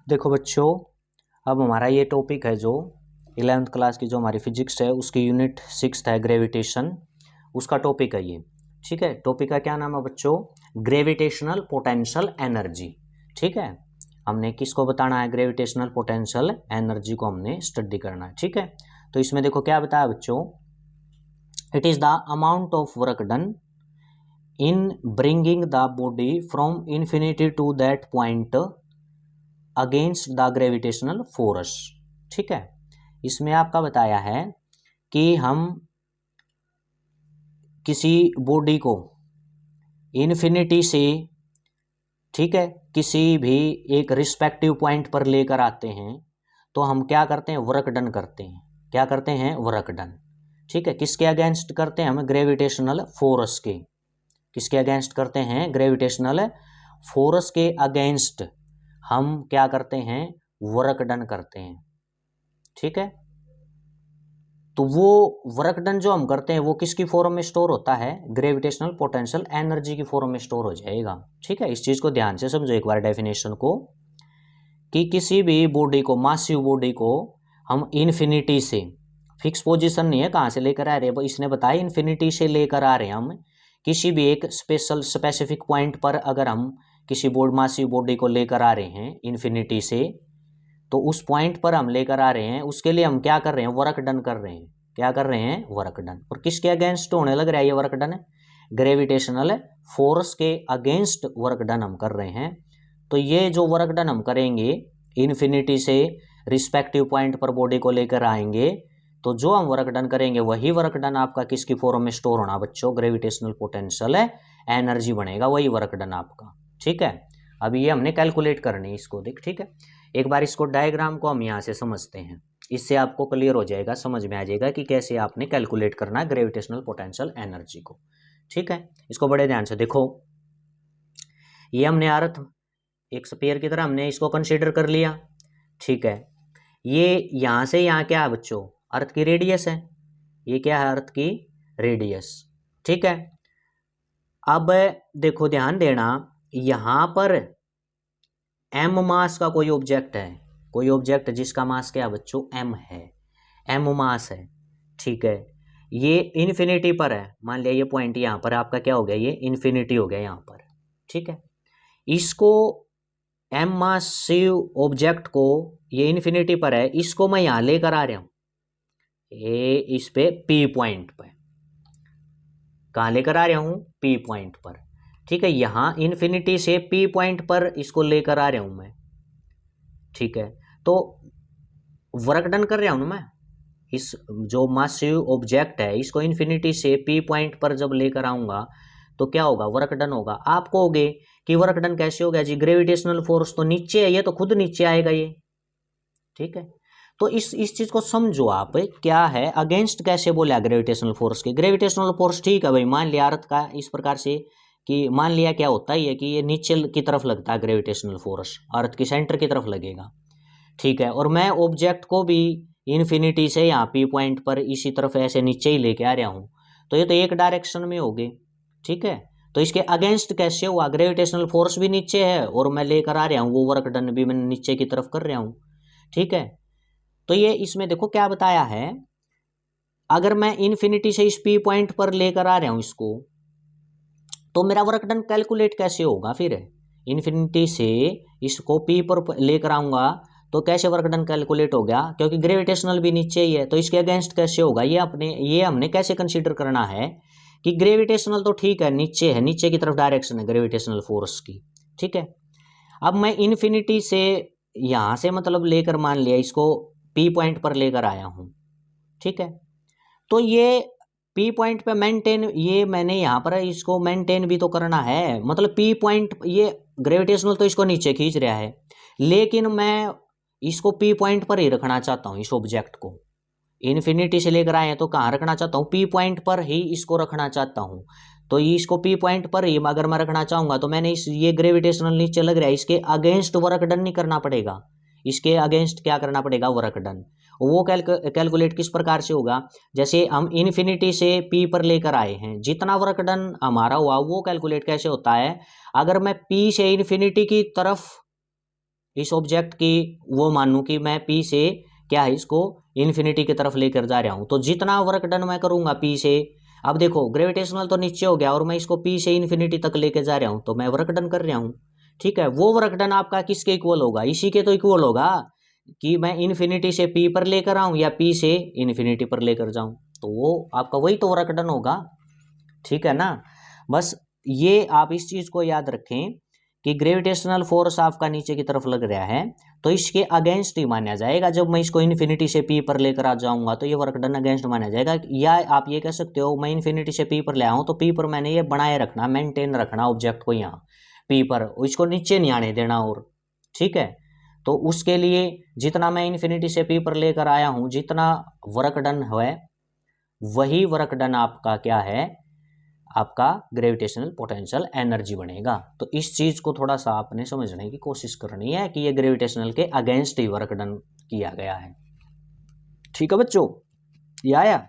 देखो बच्चों, अब हमारा ये टॉपिक है जो 11th क्लास की जो हमारी फिजिक्स है उसकी यूनिट 6 है ग्रेविटेशन, उसका टॉपिक है ये। ठीक है, टॉपिक का क्या नाम है बच्चों? Gravitational potential energy. ठीक है, हमने किसको बताना है? ग्रेविटेशनल पोटेंशियल एनर्जी को हमने स्टडी करना है। ठीक है, तो इसमें देखो क्या बताया बच्चों, it is the amount of work done in bringing the body from infinity to that point against the gravitational force. ठीक है, इसमें आपका बताया है कि हम किसी बॉडी को इन्फिनिटी से, ठीक है, किसी भी एक रिस्पेक्टिव पॉइंट पर लेकर आते हैं तो हम क्या करते हैं? वर्क डन करते हैं। क्या करते हैं? Work done. ठीक है, किसके अगेंस्ट करते हैं? हम ग्रेविटेशनल फोर्स के। किसके अगेंस्ट करते हैं? ग्रेविटेशनल फोर्स के अगेंस्ट हम क्या करते हैं? वर्क डन करते हैं। ठीक है, तो वो वर्क डन जो हम करते हैं वो किसकी फॉर्म में स्टोर होता है? ग्रेविटेशनल पोटेंशियल एनर्जी की फॉर्म में स्टोर हो जाएगा। ठीक है, इस चीज को ध्यान से समझो एक बार डेफिनेशन को, कि किसी भी बॉडी को, मासिव बॉडी को हम इन्फिनिटी से, फिक्स पोजीशन नहीं है कहाँ से लेकर आ रहे हैं, इसने बताया इन्फिनिटी से लेकर आ रहे हैं हम किसी भी एक स्पेसिफिक पॉइंट पर। अगर हम किसी मासिव बॉडी को लेकर आ रहे हैं इन्फिनिटी से, तो उस पॉइंट पर हम लेकर आ रहे हैं, उसके लिए हम क्या कर रहे हैं? वर्क डन कर रहे हैं। क्या कर रहे हैं? Work done. और किसके अगेंस्ट होने लग रहा है ये वर्क डन? ग्रेविटेशनल फोर्स के अगेंस्ट वर्क डन हम कर रहे हैं। तो ये जो वर्क डन हम करेंगे इन्फिनिटी से रिस्पेक्टिव पॉइंट पर बॉडी को लेकर आएंगे, तो जो हम वर्क डन करेंगे वही वर्क डन आपका किसकी फॉर्म में स्टोर होना बच्चों? ग्रेविटेशनल पोटेंशियल एनर्जी बनेगा वही वर्क डन आपका। ठीक है, अभी ये हमने कैलकुलेट करनी है इसको, देख। ठीक है, एक बार इसको डायग्राम को हम यहाँ से समझते हैं, इससे आपको क्लियर हो जाएगा, समझ में आ जाएगा कि कैसे आपने कैलकुलेट करना है ग्रेविटेशनल पोटेंशियल एनर्जी को। ठीक है, इसको बड़े ध्यान से देखो। ये हमने अर्थ एक स्फीयर की तरह हमने इसको कंसीडर कर लिया। ठीक है, ये यहाँ से यहाँ क्या है बच्चों? अर्थ की रेडियस है। ये क्या है? अर्थ की रेडियस। ठीक है, अब देखो ध्यान देना, यहाँ पर एम मास का कोई ऑब्जेक्ट है, कोई ऑब्जेक्ट जिसका मास क्या है बच्चों? एम है, एम मास है। ठीक है, ये इन्फिनिटी पर है, मान लिया ये पॉइंट यहाँ पर आपका क्या हो गया? ये इन्फिनिटी हो गया यहाँ पर। ठीक है, इसको एम मासिव ऑब्जेक्ट को, ये इन्फिनिटी पर है, इसको मैं यहाँ लेकर आ रहा हूँ ये इस पे पी पॉइंट पर। कहाँ लेकर आ रहा हूँ? पी पॉइंट पर। ठीक है, यहाँ इन्फिनिटी से पी पॉइंट पर इसको लेकर आ रहा हूँ मैं। ठीक है, तो वर्क डन कर रहा हूँ ना मैं। इस जो मासिव ऑब्जेक्ट है इसको इन्फिनिटी से पी पॉइंट पर जब लेकर आऊंगा तो क्या होगा? वर्क डन होगा। आप कहोगे कि वर्क डन कैसे हो गया जी? ग्रेविटेशनल फोर्स तो नीचे है, ये तो खुद नीचे आएगा ये। ठीक है, तो इस चीज को समझो आप, क्या है अगेंस्ट कैसे बोला ग्रेविटेशनल फोर्स के? ग्रेविटेशनल फोर्स ठीक है भाई, मान लिया अर्थ का इस प्रकार से कि मान लिया क्या होता है कि ये नीचे की तरफ लगता है ग्रेविटेशनल फोर्स, अर्थ की सेंटर की तरफ लगेगा। ठीक है, और मैं ऑब्जेक्ट को भी इन्फिनिटी से यहाँ पी पॉइंट पर इसी तरफ ऐसे नीचे ही लेके आ रहा हूँ, तो ये तो एक डायरेक्शन में हो गए। ठीक है, तो इसके अगेंस्ट कैसे हुआ? ग्रेविटेशनल फोर्स भी नीचे है और मैं लेकर आ रहा हूँ वो वर्क डन भी मैं नीचे की तरफ कर रहा हूँ। ठीक है, तो ये इसमें देखो क्या बताया है, अगर मैं इन्फिनिटी से इस पी पॉइंट पर लेकर आ रहा हूँ इसको, तो मेरा वर्क डन कैलकुलेट कैसे होगा फिर? इन्फिनिटी से इसको पी पर लेकर आऊंगा तो कैसे वर्क डन कैलकुलेट हो गया? क्योंकि ग्रेविटेशनल भी नीचे ही है, तो इसके अगेंस्ट कैसे होगा? ये हमने कैसे कंसीडर करना है कि ग्रेविटेशनल तो ठीक है नीचे है, नीचे की तरफ डायरेक्शन है ग्रेविटेशनल फोर्स की। ठीक है, अब मैं इन्फिनिटी से यहां से मतलब लेकर मान लिया इसको पी पॉइंट पर लेकर आया हूं। ठीक है, तो ये पी पॉइंट पे मेंटेन, ये मैंने यहाँ पर इसको मेंटेन भी तो करना है, मतलब पी पॉइंट, ये ग्रेविटेशनल तो इसको नीचे खींच रहा है, लेकिन मैं इसको पी पॉइंट पर ही रखना चाहता हूँ इस ऑब्जेक्ट को। इन्फिनिटी से लेकर आए हैं तो कहाँ रखना चाहता हूँ? पी पॉइंट पर ही इसको रखना चाहता हूँ। तो इसको पी पॉइंट पर ही अगर मैं रखना चाहूंगा तो मैंने ये ग्रेविटेशनल नीचे लग रहा है, इसके अगेंस्ट वर्क डन नहीं करना पड़ेगा, इसके अगेंस्ट क्या करना पड़ेगा? Work done. वो कैलकुलेट किस प्रकार से होगा? जैसे हम इन्फिनिटी से पी पर लेकर आए हैं, जितना वर्क डन हमारा हुआ वो कैलकुलेट कैसे होता है? अगर मैं पी से इन्फिनिटी की तरफ इस ऑब्जेक्ट की वो मानूं कि मैं पी से क्या है इसको इन्फिनिटी की तरफ लेकर जा रहा हूं, तो जितना वर्क डन मैं करूंगा पी से, अब देखो ग्रेविटेशनल तो नीचे हो गया और मैं इसको पी से इन्फिनिटी तक लेकर जा रहा हूं, तो मैं वर्क डन कर रहा हूं। ठीक है, वो वर्क डन आपका किसके इक्वल होगा, इसी के तो इक्वल होगा कि मैं इन्फिनिटी से पी पर लेकर आऊं या पी से इन्फिनिटी पर लेकर जाऊं, तो वो आपका वही तो वर्क डन होगा। ठीक है ना। बस ये आप इस चीज को याद रखें कि ग्रेविटेशनल फोर्स आपका नीचे की तरफ लग रहा है तो इसके अगेंस्ट ही माना जाएगा। जब मैं इसको इन्फिनिटी से पी पर लेकर आ जाऊंगा तो ये वर्क डन अगेंस्ट माना जाएगा। या आप ये कह सकते हो मैं इन्फिनिटी से पी पर ले आऊं तो पी पर मैंने ये बनाए रखना, मेंटेन रखना ऑब्जेक्ट को यहाँ पी पर, इसको नीचे नहीं आने देना। और ठीक है, तो उसके लिए जितना मैं इन्फिनिटी से पी पर लेकर आया हूं, जितना वर्क डन है वही वर्क डन आपका क्या है, आपका ग्रेविटेशनल पोटेंशियल एनर्जी बनेगा। तो इस चीज को थोड़ा सा आपने समझने की कोशिश करनी है कि ये ग्रेविटेशनल के अगेंस्ट ही वर्क डन किया गया है। ठीक है बच्चों, ये आया।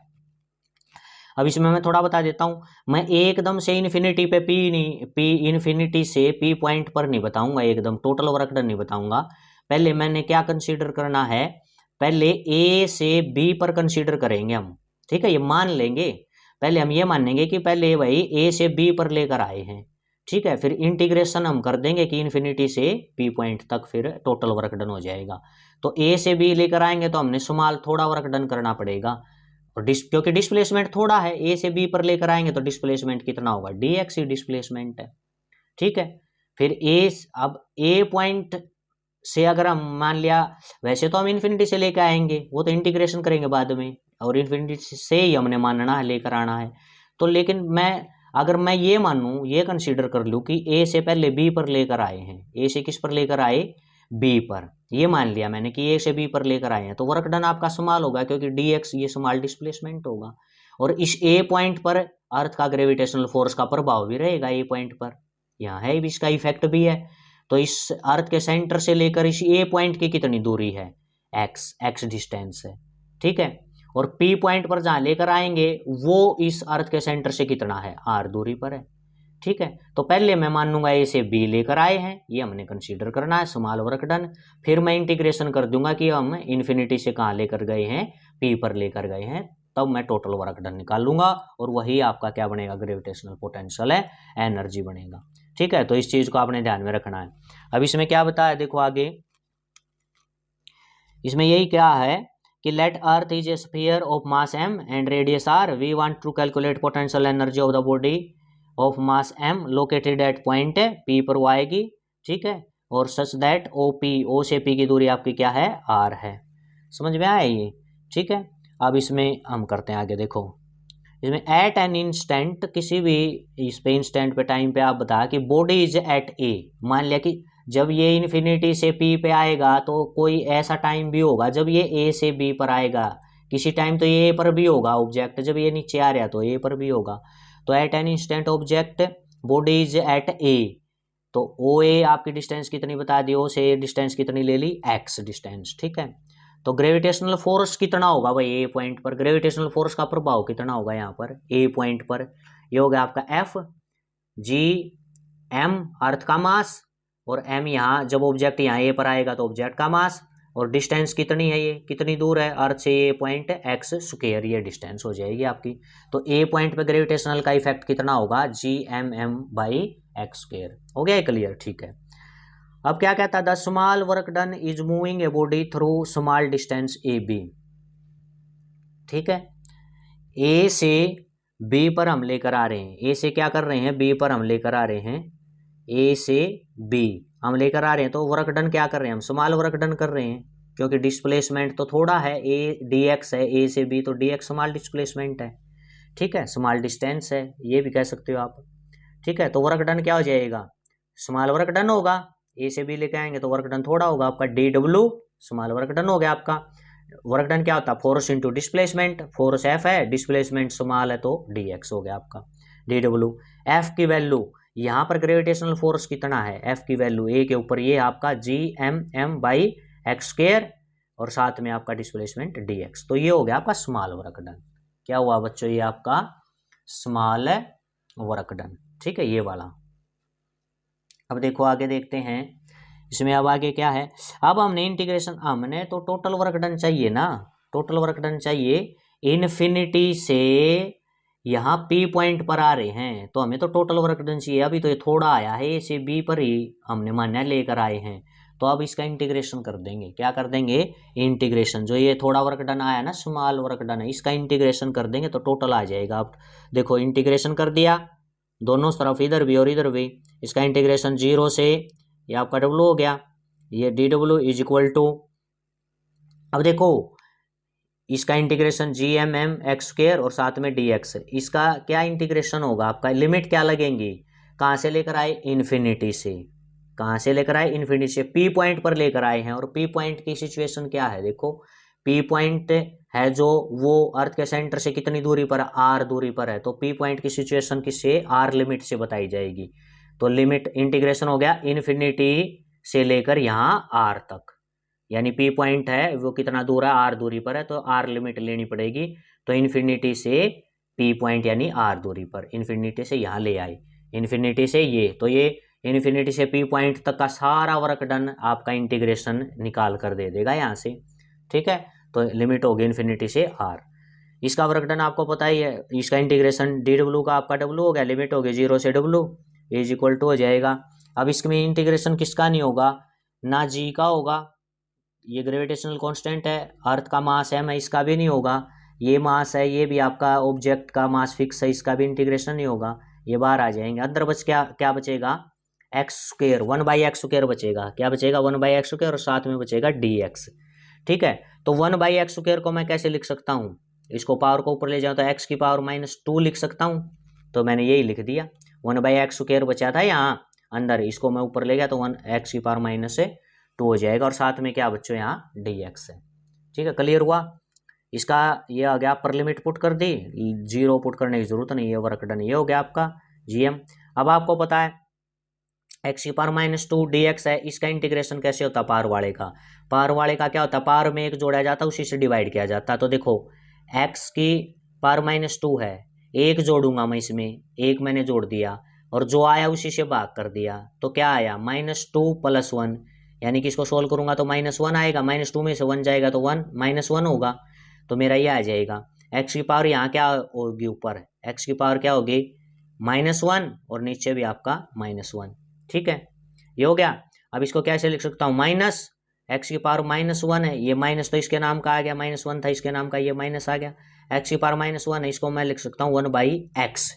अब इसमें मैं थोड़ा बता देता हूं, मैं एकदम से इन्फिनिटी पे पी नहीं, पी इन्फिनिटी से पी पॉइंट पर नहीं बताऊंगा, एकदम टोटल वर्क डन नहीं बताऊंगा। पहले मैंने क्या कंसीडर करना है, पहले ए से बी पर कंसीडर करेंगे हम। ठीक है, ये मान लेंगे, पहले हम ये मानेंगे कि पहले भाई ए से बी पर लेकर आए हैं। ठीक है, फिर इंटीग्रेशन हम कर देंगे कि इन्फिनिटी से पी पॉइंट तक फिर टोटल वर्क डन हो जाएगा। तो ए से बी लेकर आएंगे तो हमने स्मॉल थोड़ा वर्क डन करना पड़ेगा, और क्योंकि डिस्प्लेसमेंट थोड़ा है, ए से बी पर लेकर आएंगे तो डिस्प्लेसमेंट कितना होगा, dx ही डिस्प्लेसमेंट है। ठीक है, फिर ए, अब ए पॉइंट से अगर हम मान लिया, वैसे तो हम इन्फिनिटी से लेकर आएंगे, वो तो इंटीग्रेशन करेंगे बाद में, और इन्फिनिटी से ही हमने मानना है, लेकर आना है। तो लेकिन मैं अगर मैं ये मानूं, ये कंसीडर कर लूं कि ए से पहले बी पर लेकर आए हैं, ए से किस पर लेकर आए, बी पर, ये मान लिया मैंने कि ए से बी पर लेकर आए हैं, तो वर्क डन आपका स्मॉल होगा क्योंकि dx ये स्मॉल डिस्प्लेसमेंट होगा। और इस ए पॉइंट पर अर्थ का ग्रेविटेशनल फोर्स का प्रभाव भी रहेगा ए पॉइंट पर, यहाँ है भी, इसका इफेक्ट भी है। तो इस अर्थ के सेंटर से लेकर इस ए पॉइंट की कितनी दूरी है, एक्स डिस्टेंस है। ठीक है, और पी पॉइंट पर जहां लेकर आएंगे वो इस अर्थ के सेंटर से कितना है, आर दूरी पर है। ठीक है, तो पहले मैं मान लूंगा ए से बी लेकर आए हैं, ये हमने कंसीडर करना है स्मॉल वर्क डन। फिर मैं इंटीग्रेशन कर दूंगा कि हम इन्फिनिटी से कहाँ लेकर गए हैं, पी पर लेकर गए हैं, तब मैं टोटल वर्क डन निकाल लूंगा, और वही आपका क्या बनेगा, ग्रेविटेशनल पोटेंशियल है, एनर्जी बनेगा। ठीक है, तो इस चीज को आपने ध्यान में रखना है। अब इसमें क्या बताया, देखो आगे इसमें यही क्या है कि let Earth is a sphere of mass m and radius r, we want to calculate potential energy of the body of mass m located at point p पर वो आएगी। ठीक है, और सच दैट o से p की दूरी आपकी क्या है, r है। समझ में आया ये। ठीक है, अब इसमें हम करते हैं आगे, देखो इसमें एट एन इंस्टेंट, किसी भी इस पे इंस्टेंट पे टाइम पे आप बता कि बॉडी इज एट ए, मान लिया कि जब ये इन्फिनिटी से पी पे आएगा तो कोई ऐसा टाइम भी होगा जब ये ए से बी पर आएगा, किसी टाइम तो ये ए पर भी होगा ऑब्जेक्ट, जब ये नीचे आ रहा तो ए पर भी होगा। तो at an instant object body is at A, तो ओ ए आपकी डिस्टेंस कितनी बता दी, ओ से डिस्टेंस कितनी ले ली, एक्स डिस्टेंस। ठीक है, तो ग्रेविटेशनल फोर्स कितना होगा भाई ए पॉइंट पर, ग्रेविटेशनल फोर्स का प्रभाव कितना होगा यहाँ पर ए पॉइंट पर, ये हो गया आपका एफ जी एम अर्थ का मास, और एम यहाँ जब ऑब्जेक्ट यहाँ ए पर आएगा तो ऑब्जेक्ट का मास, और डिस्टेंस कितनी है, ये कितनी दूर है अर्थ से ये पॉइंट, एक्स स्क्वायर ये डिस्टेंस हो जाएगी आपकी। तो ए पॉइंट पे ग्रेविटेशनल का इफेक्ट कितना होगा, G M M by x square. हो गया क्लियर। ठीक है, अब क्या कहता है, the small work done is moving a body through small distance A B. ठीक है, ए से बी पर हम लेकर आ रहे हैं, ए से क्या कर रहे हैं, बी पर हम लेकर आ रहे हैं, ए से बी हम लेकर आ रहे हैं, तो वर्क डन क्या कर रहे हैं हम, स्मॉल वर्क डन कर रहे हैं, क्योंकि डिस्प्लेसमेंट तो थोड़ा है, ए dx है, ए से बी तो dx स्मॉल डिस्प्लेसमेंट है। ठीक है, स्मॉल डिस्टेंस है, ये भी कह सकते हो आप। ठीक है, तो वर्क डन क्या हो जाएगा, स्मॉल वर्क डन होगा, ए से बी लेके आएंगे तो वर्क डन थोड़ा होगा आपका, D W small work done हो गया आपका। वर्क डन क्या होता है, force into displacement, force F है, डिस्प्लेसमेंट स्मॉल है तो डी एक्स हो गया आपका, डी डब्ल्यू। एफ की वैल्यू यहाँ पर ग्रेविटेशनल फोर्स कितना है, एफ की वैल्यू ए के ऊपर ये आपका G M M by x square, और साथ में आपका डिस्प्लेसमेंट डी एक्स, तो ये हो गया आपका स्मॉल वर्क डन। क्या हुआ बच्चों, ये आपका स्मॉल वर्क डन। ठीक है, ये वाला। अब देखो आगे देखते हैं, इसमें अब आगे क्या है, अब हमने इंटीग्रेशन, हमने तो टोटल वर्क डन चाहिए ना, टोटल वर्क डन चाहिए इन्फिनिटी से यहाँ P पॉइंट पर आ रहे हैं, तो हमें तो टोटल वर्क डन चाहिए। अभी तो ये थोड़ा आया है, इसे B पर ही हमने मान्य लेकर आए हैं, तो अब इसका इंटीग्रेशन कर देंगे। क्या कर देंगे, इंटीग्रेशन। जो ये थोड़ा वर्क डन आया ना, स्मॉल वर्क डन है, इसका इंटीग्रेशन कर देंगे तो टोटल आ जाएगा। अब देखो इंटीग्रेशन कर दिया दोनों तरफ, इधर भी और इधर भी। इसका इंटीग्रेशन 0 से ये आपका W हो गया, ये dW इज इक्वल टू, अब देखो इसका इंटीग्रेशन GMM(x²) और साथ में dx। इसका क्या इंटीग्रेशन होगा आपका, लिमिट क्या लगेंगी, कहाँ से लेकर आए, इन्फिनिटी से। कहाँ से लेकर आए, इन्फिनिटी से। P पॉइंट पर लेकर आए हैं, और P पॉइंट की सिचुएशन क्या है, देखो P पॉइंट है जो वो अर्थ के सेंटर से कितनी दूरी पर, R दूरी पर है, तो P पॉइंट की सिचुएशन किससे, R लिमिट से बताई जाएगी। तो लिमिट इंटीग्रेशन हो गया इन्फिनिटी से लेकर यहाँ R तक, यानी P पॉइंट है वो कितना दूर है, R दूरी पर है, तो R लिमिट लेनी पड़ेगी। तो इन्फिनिटी से P पॉइंट यानी R दूरी पर, इन्फिनिटी से यहाँ ले आए, इन्फिनिटी से ये, तो ये इन्फिनिटी से P पॉइंट तक का सारा वर्क डन आपका इंटीग्रेशन निकाल कर दे देगा यहाँ से। ठीक है, तो लिमिट होगी इन्फिनिटी से R। इसका वर्क डन आपको पता ही है, इसका इंटीग्रेशन dW का आपका W हो गया, लिमिट होगी 0 से W इज इक्वल टू हो जाएगा। अब इसमें इंटीग्रेशन किसका नहीं होगा, ना G का होगा, ये ग्रेविटेशनल कांस्टेंट है, अर्थ का मास m है, इसका भी नहीं होगा। ये मास है, ये भी आपका ऑब्जेक्ट का मास फिक्स है, इसका भी इंटीग्रेशन नहीं होगा, ये बाहर आ जाएंगे। अंदर बच क्या क्या बचेगा, x², 1/x² बचेगा। क्या बचेगा, 1/x² और साथ में बचेगा dx। ठीक है, तो 1/x² को मैं कैसे लिख सकता हूँ, इसको पावर को ऊपर ले जाऊँ तो x की पावर -2 लिख सकता हूँ, तो मैंने यही लिख दिया। 1/x² बचा था यहाँ अंदर, इसको मैं ऊपर ले गया तो 1x की पावर -2 हो जाएगा, और साथ में क्या बच्चों यहाँ dx है। ठीक है, क्लियर हुआ। इसका ये आ गया, अपर लिमिट पुट कर दी, 0 पुट करने की जरूरत नहीं है, वर्क डन ये हो गया आपका GM। अब आपको पता है x की पावर -2 dx है, इसका इंटीग्रेशन कैसे होता है, पावर वाले का। पावर वाले का क्या होता है, पावर में एक जोड़ा जाता है, उसी से डिवाइड किया जाता है। तो देखो x की पावर -2 है, एक जोड़ूंगा मैं इसमें, एक मैंने जोड़ दिया, और जो आया उसी से भाग कर दिया, तो क्या आया, -2 + 1, यानी कि इसको सोल्व करूंगा तो -1 आएगा, -2 में से 1 जाएगा तो 1 -1 होगा, तो मेरा ये आ जाएगा। x की पावर यहाँ क्या होगी, ऊपर x की पावर क्या होगी, -1, और नीचे भी आपका -1। ठीक है, ये हो गया। अब इसको कैसे लिख सकता हूँ, x की पावर -1 है, ये माइनस तो इसके नाम का आ गया, -1 था इसके नाम का, ये माइनस आ गया। x की पावर -1 है, इसको मैं लिख सकता हूँ 1/x,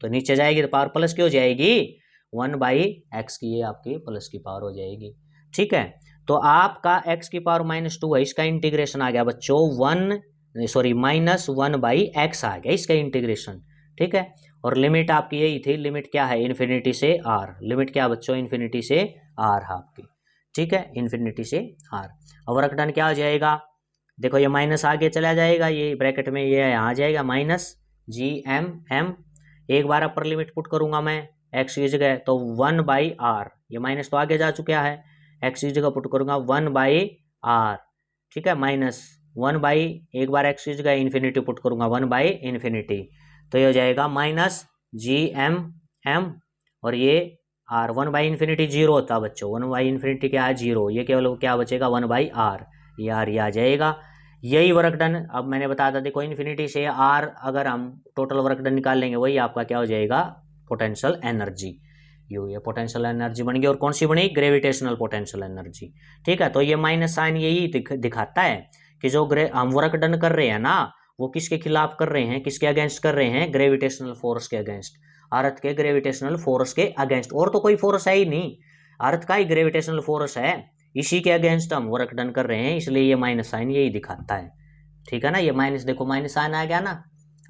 तो नीचे जाएगी तो पावर प्लस की हो जाएगी, 1/x की, ये आपकी प्लस की पावर हो जाएगी। ठीक है, तो आपका x की पावर -2 है, इसका इंटीग्रेशन आ गया बच्चों -1/x आ गया इसका इंटीग्रेशन। ठीक है, और लिमिट आपकी यही थी, लिमिट क्या है, इन्फिनिटी से R, लिमिट क्या बच्चों, इन्फिनिटी से R है आपकी। ठीक है, इन्फिनिटी से R। और वर्क डन क्या हो जाएगा, देखो ये माइनस आगे चला जाएगा, ये ब्रैकेट में ये यहाँ आ जाएगा -GMM, एक बार अपर लिमिट पुट करूंगा मैं x की जगह तो 1/r, ये माइनस तो आगे जा चुका है, x की जगह पुट करूंगा 1/r। ठीक है, -1 बाई, एक बार x की जगह इन्फिनिटी पुट करूंगा 1/∞, तो ये हो जाएगा -GMM, और ये r, 1/∞ 0 होता है बच्चों, 1/∞ क्या है, 0, ये केवल क्या बचेगा 1/r, ये r ये आ जाएगा। यही वर्क डन अब मैंने बताया था, देखो इन्फिनिटी से R अगर हम टोटल वर्क डन निकाल लेंगे, वही आपका क्या हो जाएगा, पोटेंशियल एनर्जी। ये पोटेंशियल एनर्जी बन गई, और कौन सी बनी, ग्रेविटेशनल पोटेंशियल एनर्जी। ठीक है, तो ये माइनस साइन यही दिखाता है कि जो हम वर्क डन कर रहे हैं ना, वो किसके खिलाफ कर रहे हैं, किसके अगेंस्ट कर रहे हैं, ग्रेविटेशनल फोर्स के अगेंस्ट, अर्थ के ग्रेविटेशनल फोर्स के अगेंस्ट, और तो कोई फोर्स है ही नहीं, अर्थ का ही ग्रेविटेशनल फोर्स है, इसी के अगेंस्ट हम वर्क डन कर रहे हैं, इसलिए ये माइनस साइन यही दिखाता है। ठीक है ना, ये माइनस, देखो माइनस साइन आ गया ना,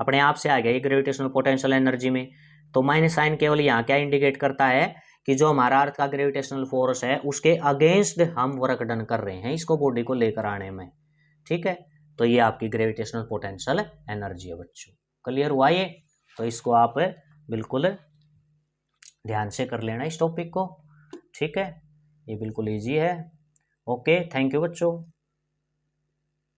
अपने आप से आ गया ये ग्रेविटेशनल पोटेंशियल एनर्जी में। तो माइनस साइन केवल यहाँ क्या इंडिकेट करता है कि जो हमारा अर्थ का ग्रेविटेशनल फोर्स है उसके अगेंस्ट हम वर्क डन कर रहे हैं इसको बॉडी को लेकर आने में। ठीक है, तो ये आपकी ग्रेविटेशनल पोटेंशियल एनर्जी है बच्चों। क्लियर हुआ ये, तो इसको आप बिल्कुल ध्यान से कर लेना इस टॉपिक को। ठीक है, ये बिल्कुल ईजी है। ओके, थैंक यू बच्चों।